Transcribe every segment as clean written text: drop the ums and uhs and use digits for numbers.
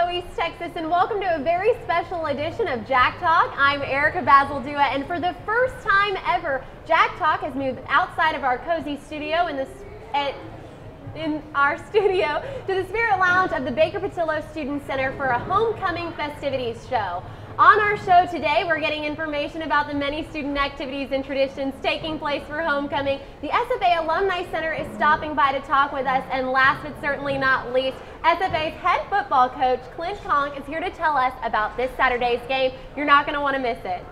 Hello, East Texas, and welcome to a very special edition of Jack Talk. I'm Erica Bazaldua, and for the first time ever, Jack Talk has moved outside of our cozy studio in our studio to the Spirit Lounge of the Baker Patillo Student Center for a homecoming festivities show. On our show today, we're getting information about the many student activities and traditions taking place for homecoming. The SFA Alumni Center is stopping by to talk with us, and last but certainly not least, SFA's head football coach, Clint Conk, is here to tell us about this Saturday's game. You're not going to want to miss it.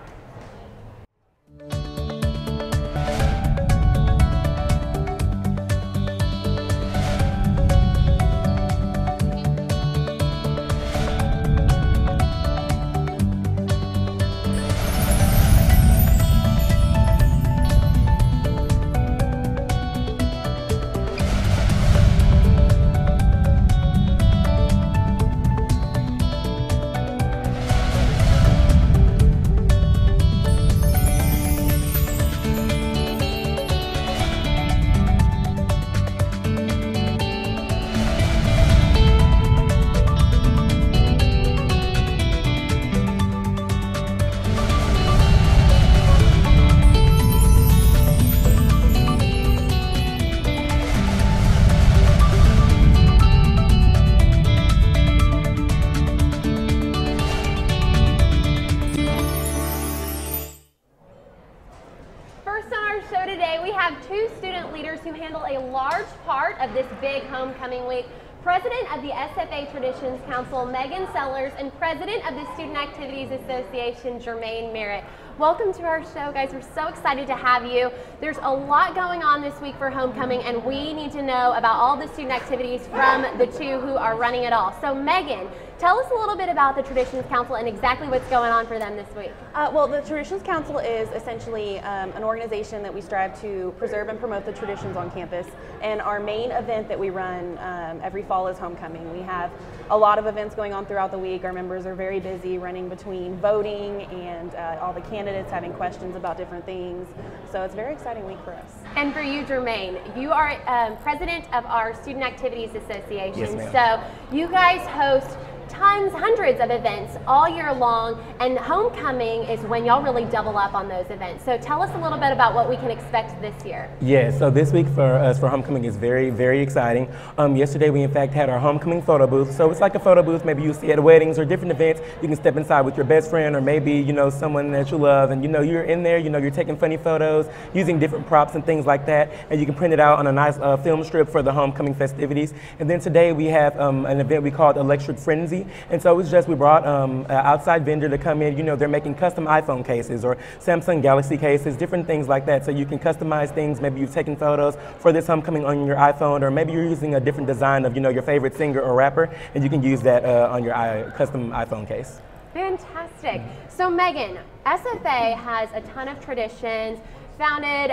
Two student leaders who handle a large part of this big homecoming week. President of the SFA Traditions Council, Megan Sellers, and President of the Student Activities Association, Jermaine Merritt. Welcome to our show, guys. We're so excited to have you. There's a lot going on this week for homecoming, and we need to know about all the student activities from the two who are running it all. So Megan, tell us a little bit about the Traditions Council and exactly what's going on for them this week. Well, the Traditions Council is essentially an organization that we strive to preserve and promote the traditions on campus. And our main event that we run every fall is homecoming. We have a lot of events going on throughout the week. Our members are very busy running between voting and all the candidates having questions about different things. So it's a very exciting week for us. And for you, Jermaine, you are president of our Student Activities Association. Yes, ma'am. So you guys host hundreds of events all year long, and homecoming is when y'all really double up on those events. So tell us a little bit about what we can expect this year. Yeah, so this week for us for homecoming is very, very exciting. Yesterday we in fact had our homecoming photo booth. So it's like a photo booth maybe you see at weddings or different events. You can step inside with your best friend or maybe someone that you love, and you're in there, you're taking funny photos using different props and things like that, and you can print it out on a nice film strip for the homecoming festivities. And then today we have an event we called Electric Frenzy. And so it's just, we brought an outside vendor to come in. They're making custom iPhone cases or Samsung Galaxy cases, different things like that. So you can customize things. Maybe you've taken photos for this homecoming on your iPhone, or maybe you're using a different design of your favorite singer or rapper, and you can use that on your custom iPhone case. Fantastic. So Megan, SFA has a ton of traditions. Founded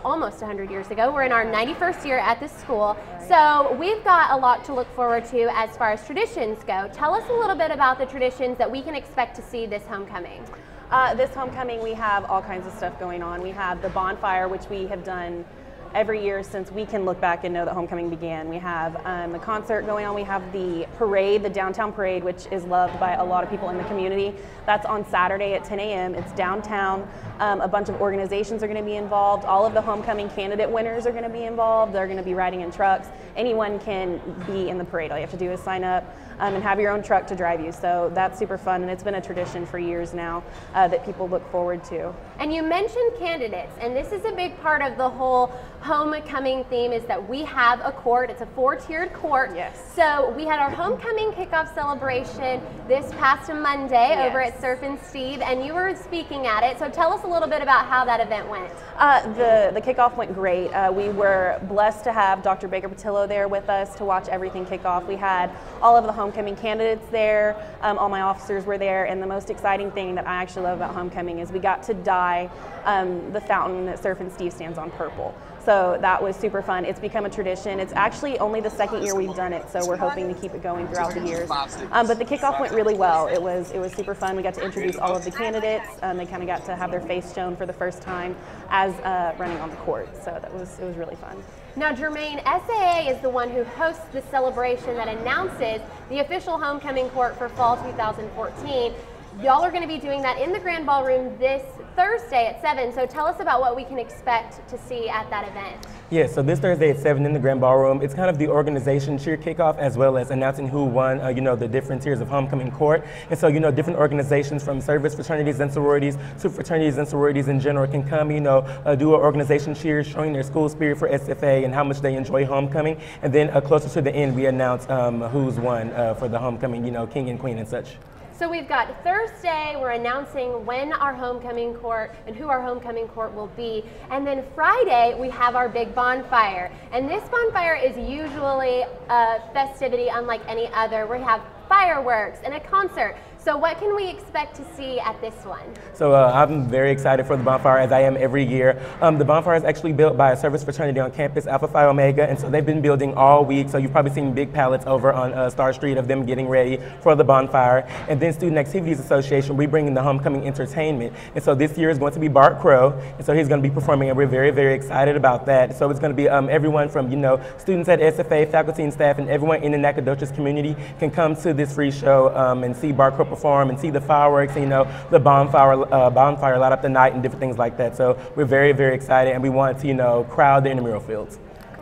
almost 100 years ago. We're in our 91st year at this school, so we've got a lot to look forward to as far as traditions go. Tell us a little bit about the traditions that we can expect to see this homecoming. This homecoming we have all kinds of stuff going on. We have the bonfire, which we have done every year since we can look back and know that homecoming began. We have a concert going on. We have the parade, the downtown parade, which is loved by a lot of people in the community. That's on Saturday at 10 a.m. It's downtown. A bunch of organizations are going to be involved. All of the homecoming candidate winners are going to be involved. They're going to be riding in trucks. Anyone can be in the parade. All you have to do is sign up and have your own truck to drive you. So that's super fun, and it's been a tradition for years now that people look forward to. And you mentioned candidates, and this is a big part of the whole homecoming theme, is that we have a court. It's a 4-tiered court. Yes. So we had our homecoming kickoff celebration this past Monday over at Surf and Steve, and you were speaking at it. So tell us a little bit about how that event went. The kickoff went great. We were blessed to have Dr. Baker Patillo there with us to watch everything kick off. We had all of the homecoming candidates there. All my officers were there, and the most exciting thing that I actually love about homecoming is we got to dye the fountain that Surf and Steve stands on purple. So that was super fun. It's become a tradition. It's actually only the second year we've done it, so we're hoping to keep it going throughout the years. But the kickoff went really well. It was super fun. We got to introduce all of the candidates. They kind of got to have their face shown for the first time as running on the court. So it was really fun. Now, Jermaine, SAA is the one who hosts the celebration that announces the official homecoming court for fall 2014. Y'all are going to be doing that in the Grand Ballroom this Thursday at 7. So tell us about what we can expect to see at that event. Yeah, so this Thursday at 7 in the Grand Ballroom, it's kind of the organization cheer kickoff as well as announcing who won, the different tiers of homecoming court. And so, different organizations from service fraternities and sororities to fraternities and sororities in general can come, do an organization cheer showing their school spirit for SFA and how much they enjoy homecoming. And then closer to the end, we announce who's won for the homecoming, king and queen and such. So we've got Thursday, we're announcing when our homecoming court and who our homecoming court will be. And then Friday, we have our big bonfire. And this bonfire is usually a festivity unlike any other. We have fireworks and a concert. So what can we expect to see at this one? So I'm very excited for the bonfire, as I am every year. The bonfire is actually built by a service fraternity on campus, Alpha Phi Omega, and so they've been building all week. So you've probably seen big pallets over on Star Street of them getting ready for the bonfire. And then Student Activities Association, we bring in the homecoming entertainment. And so this year is going to be Bart Crow, and so he's going to be performing, and we're very, very excited about that. So it's going to be everyone from, students at SFA, faculty and staff, and everyone in the Nacogdoches community can come to this free show and see Bart Crow perform and see the fireworks, and, the bonfire light up the night and different things like that. So we're very, very excited, and we want to, crowd the intramural fields.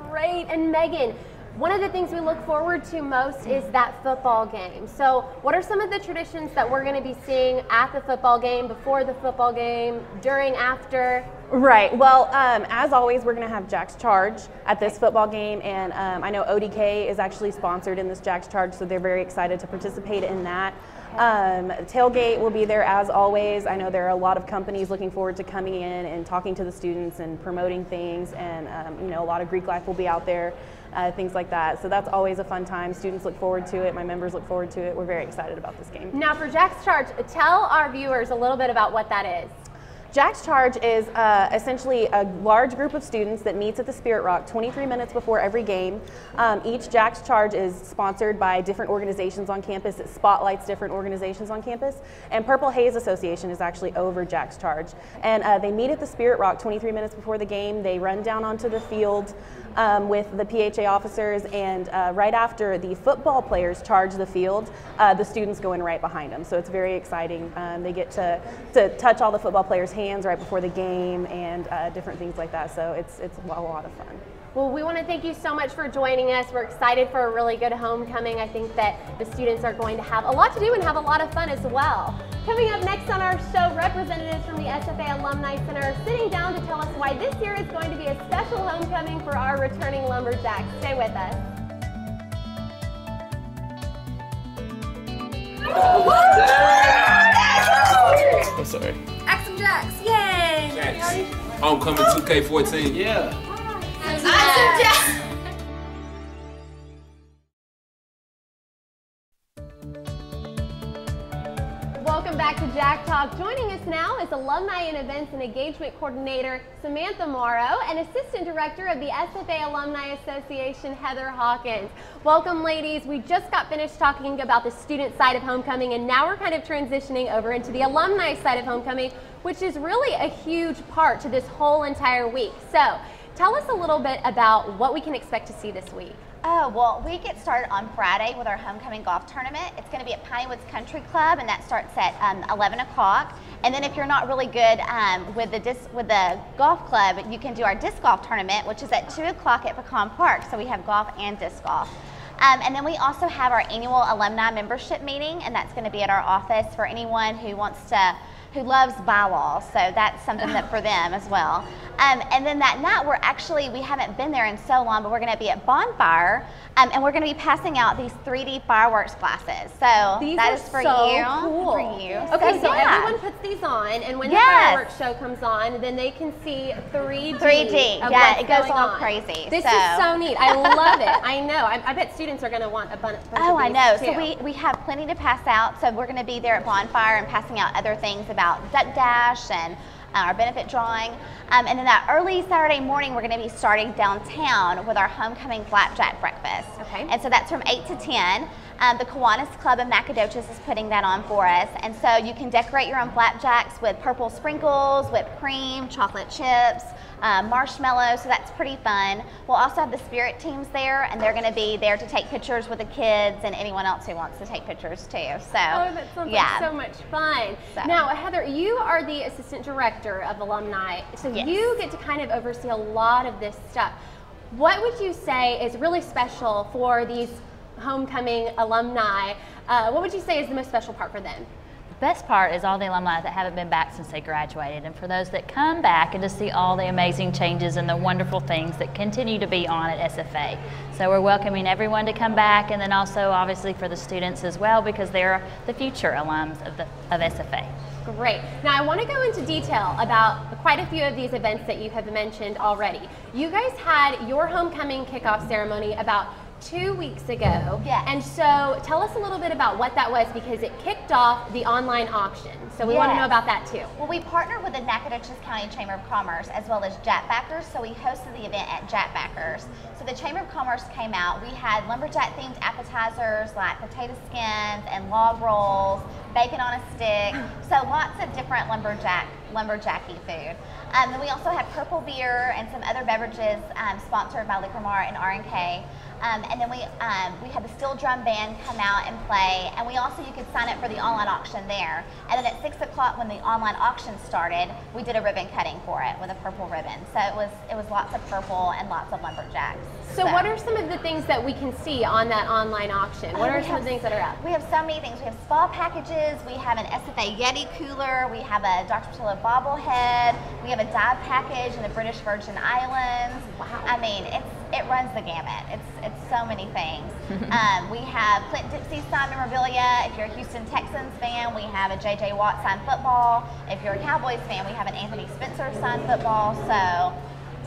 Great. And Megan, one of the things we look forward to most is that football game. So what are some of the traditions that we're going to be seeing at the football game, before the football game, during, after? Right. Well, as always, we're going to have Jack's Charge at this football game, and I know ODK is actually sponsored in this Jack's Charge, so they're very excited to participate in that. Tailgate will be there as always. I know there are a lot of companies looking forward to coming in and talking to the students and promoting things, and a lot of Greek life will be out there, things like that. So that's always a fun time. Students look forward to it. My members look forward to it. We're very excited about this game. Now for Jack's Charge, tell our viewers a little bit about what that is. Jack's Charge is essentially a large group of students that meets at the Spirit Rock 23 minutes before every game. Each Jack's Charge is sponsored by different organizations on campus. It spotlights different organizations on campus. And Purple Haze Association is actually over Jack's Charge. And they meet at the Spirit Rock 23 minutes before the game. They run down onto the field with the PHA officers, and right after the football players charge the field, the students go in right behind them. So it's very exciting. They get to touch all the football players' hands right before the game, and different things like that. So it's a lot of fun. Well, we want to thank you so much for joining us. We're excited for a really good homecoming. I think that the students are going to have a lot to do and have a lot of fun as well. Coming up next on our show, representatives from the SFA Alumni Center are sitting down to tell us why this year is going to be a special homecoming for our returning Lumberjacks. Stay with us. I'm sorry. Axum Jacks, yay! Jacks. Homecoming 2K14. Yeah. Axum Jacks. Welcome back to Jack Talk. Joining us now is Alumni and Events and Engagement Coordinator Samantha Morrow and Assistant Director of the SFA Alumni Association, Heather Hawkins. Welcome, ladies. We just got finished talking about the student side of homecoming, and now we're kind of transitioning over into the alumni side of homecoming, which is really a huge part to this whole entire week. So tell us a little bit about what we can expect to see this week. Oh, well, we get started on Friday with our homecoming golf tournament. It's going to be at Piney Woods Country Club, and that starts at 11 o'clock. And then if you're not really good with the golf club, you can do our disc golf tournament, which is at 2 o'clock at Pecan Park. So we have golf and disc golf. And then we also have our annual alumni membership meeting, and that's going to be at our office for anyone who who loves bylaws, so that's something that for them as well. And then that night, we haven't been there in so long, but we're gonna be at Bonfire, and we're gonna be passing out these 3D fireworks glasses. So these that are is for so you. Cool. For you. Okay, so yeah. everyone puts these on, and when the fireworks show comes on, then they can see 3D. 3D, of yeah, what's it goes going all on. crazy. This is so neat. I love it. I know. I bet students are gonna want a bunch of these I know. too. So we have plenty to pass out. So we're gonna be there at Bonfire and passing out other things about Duck Dash and our benefit drawing. And then that early Saturday morning, we're going to be starting downtown with our homecoming flapjack breakfast. Okay. And so that's from 8 to 10. The Kiwanis Club of Nacogdoches is putting that on for us. And so you can decorate your own flapjacks with purple sprinkles, whipped cream, chocolate chips, marshmallows, so that's pretty fun. We'll also have the spirit teams there, and they're going to be there to take pictures with the kids and anyone else who wants to take pictures too. So, oh, that sounds like so much fun. So. Now, Heather, you are the assistant director of alumni, so Yes. you get to kind of oversee a lot of this stuff. What would you say is really special for these homecoming alumni? What would you say is the most special part for them? The best part is all the alumni that haven't been back since they graduated, and for those that come back and to see all the amazing changes and the wonderful things that continue to be on at SFA. So we're welcoming everyone to come back, and then also obviously for the students as well, because they're the future alums of SFA. Great. Now I want to go into detail about quite a few of these events that you have mentioned already. You guys had your homecoming kickoff ceremony about 2 weeks ago. Yes. And so tell us a little bit about what that was, because it kicked off the online auction. So we want to know about that too. Well, we partnered with the Nacogdoches County Chamber of Commerce as well as Jack Backers, so we hosted the event at Jack Backers. So the Chamber of Commerce came out. We had lumberjack themed appetizers like potato skins and log rolls, bacon on a stick, so lots of different lumberjacky food. Then we also had purple beer and some other beverages sponsored by Liquor Mart and R&K. And then we had the steel drum band come out and play, and we also, you could sign up for the online auction there. And then at 6 o'clock when the online auction started, we did a ribbon cutting for it with a purple ribbon. So it was lots of purple and lots of lumberjacks. So what are some of the things that we can see on that online auction? What are some of the things that are up? We have so many things. We have spa packages, we have an SFA Yeti cooler, we have a Dr. Patillo bobblehead, we have a dive package in the British Virgin Islands. Wow. I mean, it runs the gamut. It's so many things. We have Clint Dixie signed memorabilia. If you're a Houston Texans fan, we have a J.J. Watt signed football. If you're a Cowboys fan, we have an Anthony Spencer signed football. So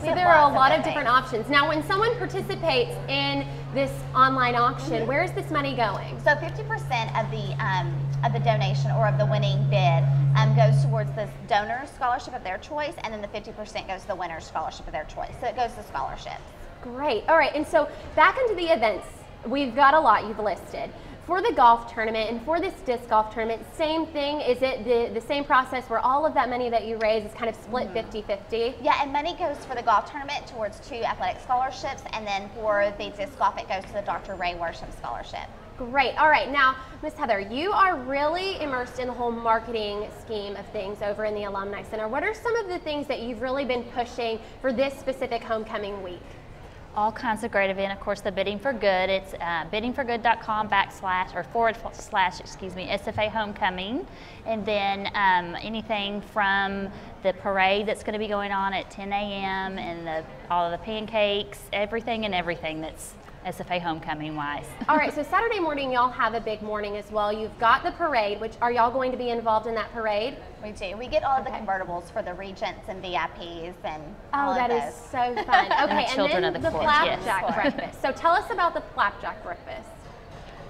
there are a lot of different options. Now, when someone participates in this online auction, where is this money going? So 50% of the donation or of the winning bid goes towards the donor's scholarship of their choice, and then the 50% goes to the winner's scholarship of their choice. So it goes to scholarships. Great. All right. And so back into the events, we've got a lot you've listed. For the golf tournament and for this disc golf tournament, same thing? Is it the same process where all of that money that you raise is kind of split 50-50? Yeah, and money goes for the golf tournament towards 2 athletic scholarships, and then for the disc golf, it goes to the Dr. Ray Worsham Scholarship. Great. All right. Now, Miss Heather, you are really immersed in the whole marketing scheme of things over in the Alumni Center. What are some of the things that you've really been pushing for this specific homecoming week? All kinds of great event. Of course, the Bidding for Good. It's biddingforgood.com / SFA Homecoming. And then anything from the parade that's going to be going on at 10 a.m. and all of the pancakes, everything that's SFA Homecoming wise. All right, so Saturday morning y'all have a big morning as well. You've got the parade, which are y'all going to be involved in that parade? We do. We get all of the convertibles for the regents and VIPs and all that of is those. so fun. Okay, And the children then of the court, flapjack yes. breakfast. So tell us about the flapjack breakfast.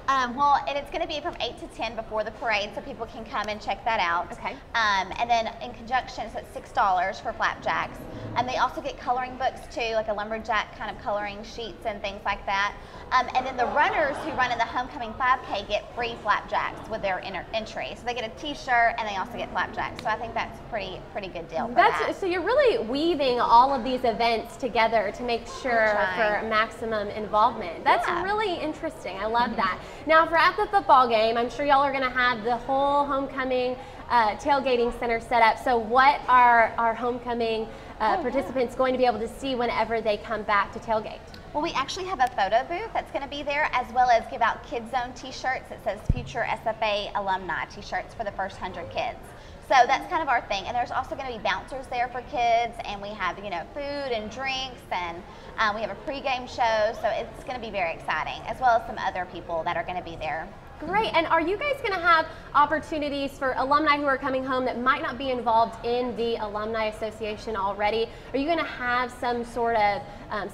Well, and it's going to be from 8 to 10 before the parade, so people can come and check that out. Okay. And then in conjunction, so it's $6 for flapjacks. And they also get coloring books too, like a lumberjack kind of coloring sheets and things like that. And then the runners who run in the homecoming 5K get free flapjacks with their entry. So they get a T-shirt and they also get flapjacks. So I think that's a pretty good deal for that. So you're really weaving all of these events together to make sure for maximum involvement. That's really interesting. I love that. Now for at the football game, I'm sure y'all are going to have the whole homecoming tailgating center set up. So what are our homecoming participants going to be able to see whenever they come back to tailgate? Well, we actually have a photo booth that's going to be there, as well as give out Kids Zone T-shirts that says Future SFA Alumni T-shirts for the first 100 kids. So that's kind of our thing. And there's also going to be bouncers there for kids, and we have, food and drinks, and we have a pregame show. So it's going to be very exciting, as well as some other people that are going to be there Great. And are you guys going to have opportunities for alumni who are coming home that might not be involved in the Alumni Association already? Are you going to have some sort of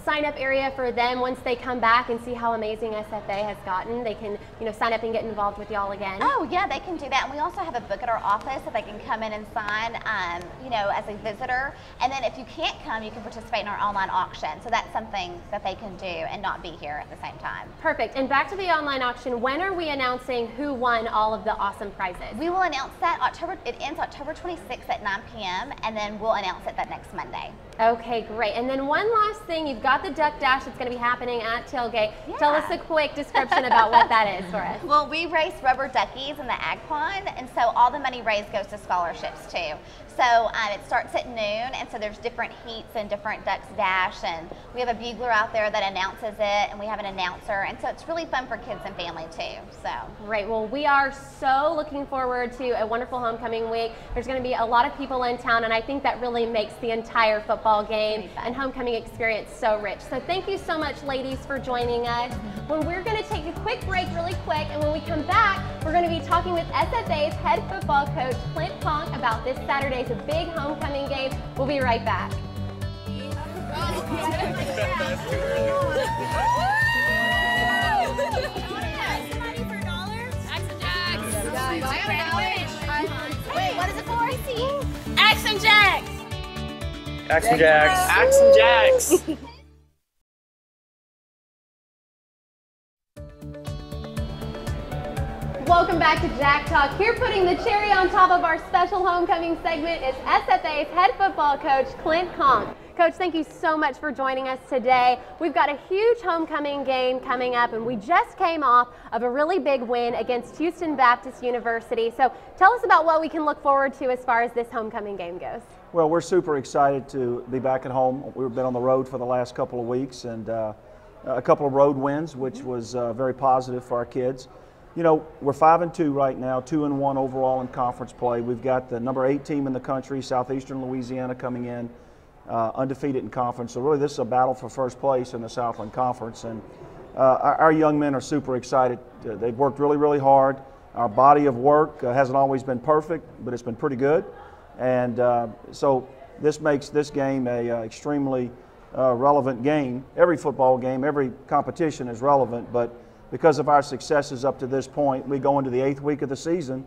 sign-up area for them once they come back and see how amazing SFA has gotten? They can, sign up and get involved with y'all again. Oh yeah, they can do that. And we also have a book at our office that they can come in and sign, as a visitor. And then if you can't come, you can participate in our online auction. So that's something that they can do and not be here at the same time. Perfect. And back to the online auction, when are we announcing who won all of the awesome prizes? We will announce that it ends October 26th at 9 p.m. and then we'll announce it that next Monday. Okay, great. And then one last thing, you've got the Duck Dash that's going to be happening at Tailgate. Yeah. Tell us a quick description about what that is for us. Well, we race rubber duckies in the Ag Pond, and so all the money raised goes to scholarships too. So it starts at noon, and so there's different heats and different ducks dash, and we have a bugler out there that announces it, and we have an announcer, and so it's really fun for kids and family too. So great. Well, we are so looking forward to a wonderful homecoming week. There's going to be a lot of people in town, and I think that really makes the entire football game and homecoming experience so rich. So thank you so much, ladies, for joining us. When we're going to take a quick break really quick, and when we come back, we're going to be talking with SFA's head football coach, Clint Conk, about this Saturday's big homecoming game. We'll be right back. Wait, what is it for? I see. Axe and Jacks. Axe and Jacks. Axe and Jacks. Welcome back to Jack Talk. Here putting the cherry on top of our special homecoming segment is SFA's head football coach, Clint Conk. Coach, thank you so much for joining us today. We've got a huge homecoming game coming up, and we just came off of a really big win against Houston Baptist University. So tell us about what we can look forward to as far as this homecoming game goes. Well, we're super excited to be back at home. We've been on the road for the last couple of weeks, and a couple of road wins, which was very positive for our kids. We're 5-2 right now, 2-1 overall in conference play. We've got the number 8 team in the country, Southeastern Louisiana, coming in undefeated in conference. So really, this is a battle for first place in the Southland Conference, and our young men are super excited. They've worked really, really hard. Our body of work hasn't always been perfect, but it's been pretty good, and so this makes this game a extremely relevant game. Every football game, every competition is relevant, but because of our successes up to this point, we go into the 8th week of the season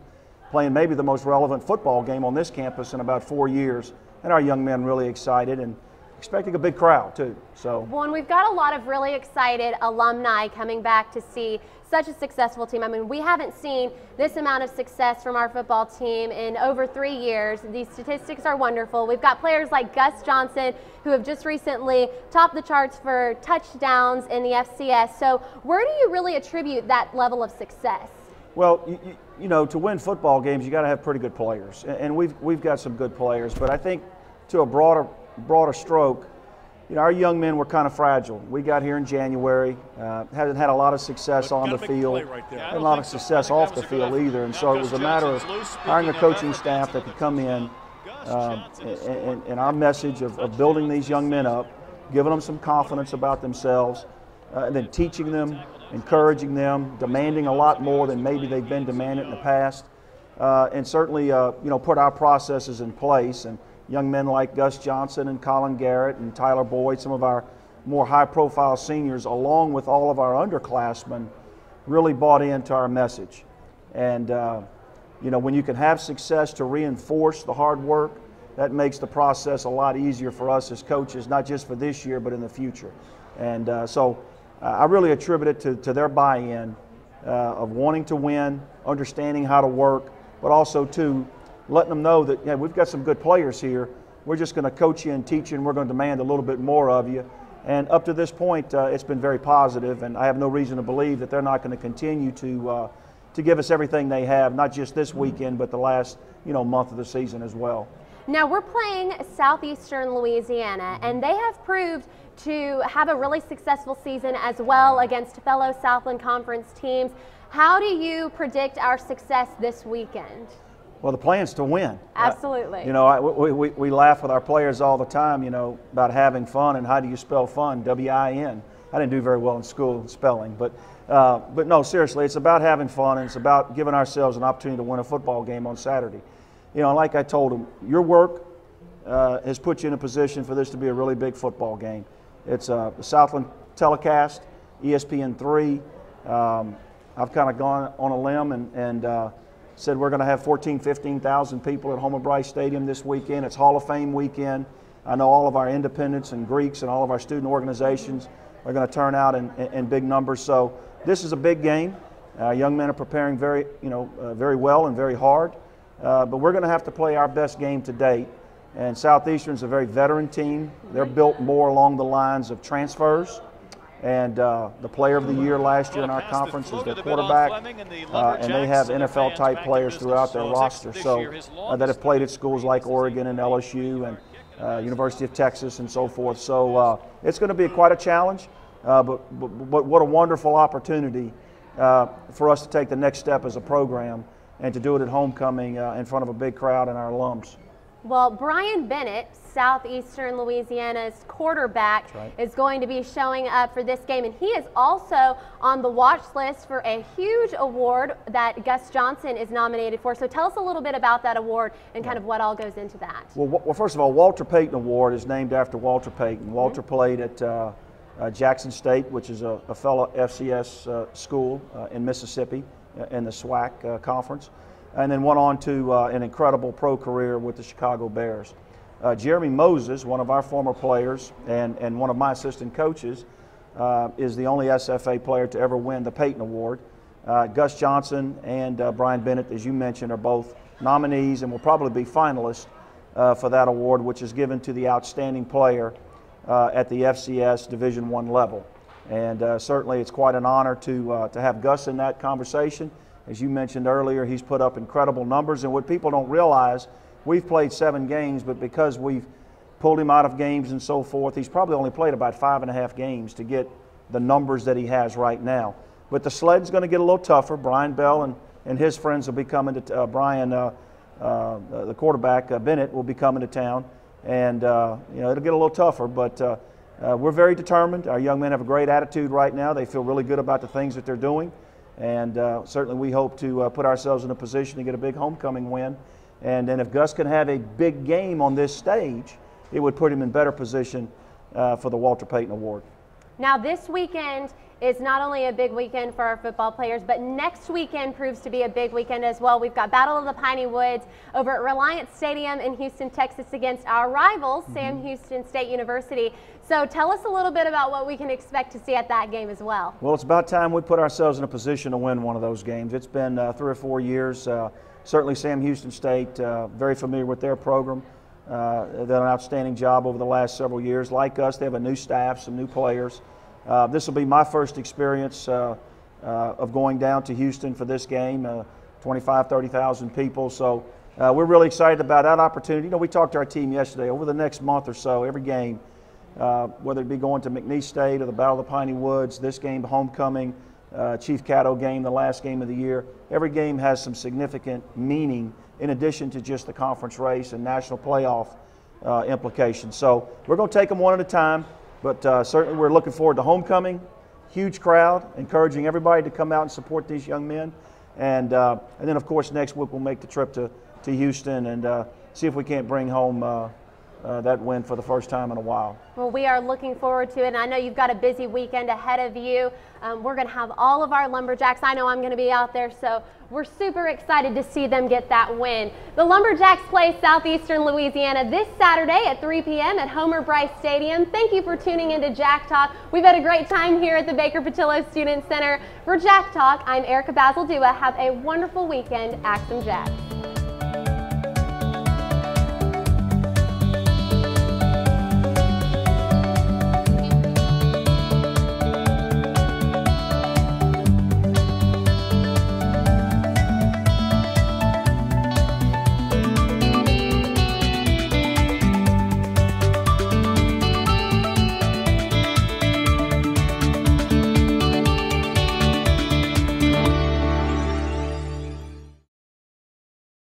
playing maybe the most relevant football game on this campus in about 4 years. And our young men really excited and expecting a big crowd too. Well, and we've got a lot of really excited alumni coming back to see such a successful team. I mean, we haven't seen this amount of success from our football team in over 3 years. These statistics are wonderful. We've got players like Gus Johnson, who have just recently topped the charts for touchdowns in the FCS. So where do you really attribute that level of success? Well, to win football games, you got to have pretty good players, and we've got some good players. But I think to a broader stroke, our young men were kind of fragile. We got here in January, hasn't had a lot of success on the field, had a lot of success off the field either. And so it was a matter of hiring a coaching staff that could come in, and our message of building these young men up, giving them some confidence about themselves, and then teaching them, encouraging them, demanding a lot more than maybe they've been demanded in the past, and certainly put our processes in place. And young men like Gus Johnson and Colin Garrett and Tyler Boyd, some of our more high-profile seniors, along with all of our underclassmen, really bought into our message. And when you can have success to reinforce the hard work, that makes the process a lot easier for us as coaches, not just for this year, but in the future. And so I really attribute it to their buy-in of wanting to win, understanding how to work, but also to letting them know that we've got some good players here. We're just going to coach you and teach you, and we're going to demand a little bit more of you. And up to this point, it's been very positive, and I have no reason to believe that they're not going to continue to give us everything they have, not just this weekend, but the last month of the season as well. Now we're playing Southeastern Louisiana, and they have proved to have a really successful season as well against fellow Southland Conference teams. How do you predict our success this weekend? Well, the plan's to win. Absolutely. We laugh with our players all the time, about having fun and how do you spell fun, W-I-N. I didn't do very well in school in spelling, but no, seriously, it's about having fun, and it's about giving ourselves an opportunity to win a football game on Saturday. You know, like I told them, your work has put you in a position for this to be a really big football game. It's a Southland telecast, ESPN3. I've kind of gone on a limb and said we're going to have 14,000, 15,000 people at Homer Bryce Stadium this weekend. It's Hall of Fame weekend. I know all of our independents and Greeks and all of our student organizations are going to turn out in big numbers. So this is a big game. Young men are preparing very well and very hard. But we're going to have to play our best game to date. And Southeastern's a very veteran team. They're built more along the lines of transfers. And the player of the year last year in our conference is their quarterback. And they have NFL-type players throughout their roster that have played at schools like Oregon and LSU and University of Texas and so forth. So it's going to be quite a challenge, but what a wonderful opportunity for us to take the next step as a program and to do it at homecoming in front of a big crowd and our alums. Well, Brian Bennett, Southeastern Louisiana's quarterback, is going to be showing up for this game, and he is also on the watch list for a huge award that Gus Johnson is nominated for. So tell us a little bit about that award and kind of what all goes into that. Well, first of all, Walter Payton Award is named after Walter Payton. Walter played at Jackson State, which is a fellow FCS school in Mississippi in the SWAC conference, and then went on to an incredible pro career with the Chicago Bears. Jeremy Moses, one of our former players and one of my assistant coaches, is the only SFA player to ever win the Payton Award. Gus Johnson and Brian Bennett, as you mentioned, are both nominees and will probably be finalists for that award, which is given to the outstanding player at the FCS Division I level. And certainly it's quite an honor to have Gus in that conversation. As you mentioned earlier, he's put up incredible numbers, and what people don't realize, we've played 7 games, but because we've pulled him out of games and so forth, he's probably only played about 5.5 games to get the numbers that he has right now. But the sled's going to get a little tougher. Brian Bell and his friends will be coming to the quarterback, Bennett, will be coming to town, and it'll get a little tougher, but we're very determined. Our young men have a great attitude right now. They feel really good about the things that they're doing. And certainly we hope to put ourselves in a position to get a big homecoming win. And then if Gus can have a big game on this stage, it would put him in better position for the Walter Payton Award. Now this weekend is not only a big weekend for our football players, but next weekend proves to be a big weekend as well. We've got Battle of the Piney Woods over at Reliance Stadium in Houston, Texas against our rivals, Sam Houston State University. So tell us a little bit about what we can expect to see at that game as well. Well, it's about time we put ourselves in a position to win one of those games. It's been 3 or 4 years. Certainly Sam Houston State, very familiar with their program. They've done an outstanding job over the last several years. Like us, they have a new staff, some new players. This will be my first experience of going down to Houston for this game, 25,000, 30,000 people. So we're really excited about that opportunity. You know, we talked to our team yesterday. Over the next month or so, every game, whether it be going to McNeese State or the Battle of the Piney Woods, this game, homecoming, Chief Caddo game, the last game of the year, every game has some significant meaning in addition to just the conference race and national playoff implications. So we're going to take them one at a time. But certainly we're looking forward to homecoming, huge crowd, encouraging everybody to come out and support these young men. And then, of course, next week we'll make the trip to Houston and see if we can't bring home that win for the first time in a while. Well, we are looking forward to it, and I know you've got a busy weekend ahead of you. We're going to have all of our Lumberjacks. I know I'm going to be out there, so we're super excited to see them get that win. The Lumberjacks play Southeastern Louisiana this Saturday at 3 p.m. at Homer Bryce Stadium. Thank you for tuning into Jack Talk. We've had a great time here at the Baker Patillo Student Center. For Jack Talk, I'm Erica Bazaldua. Have a wonderful weekend. Axe 'em Jacks.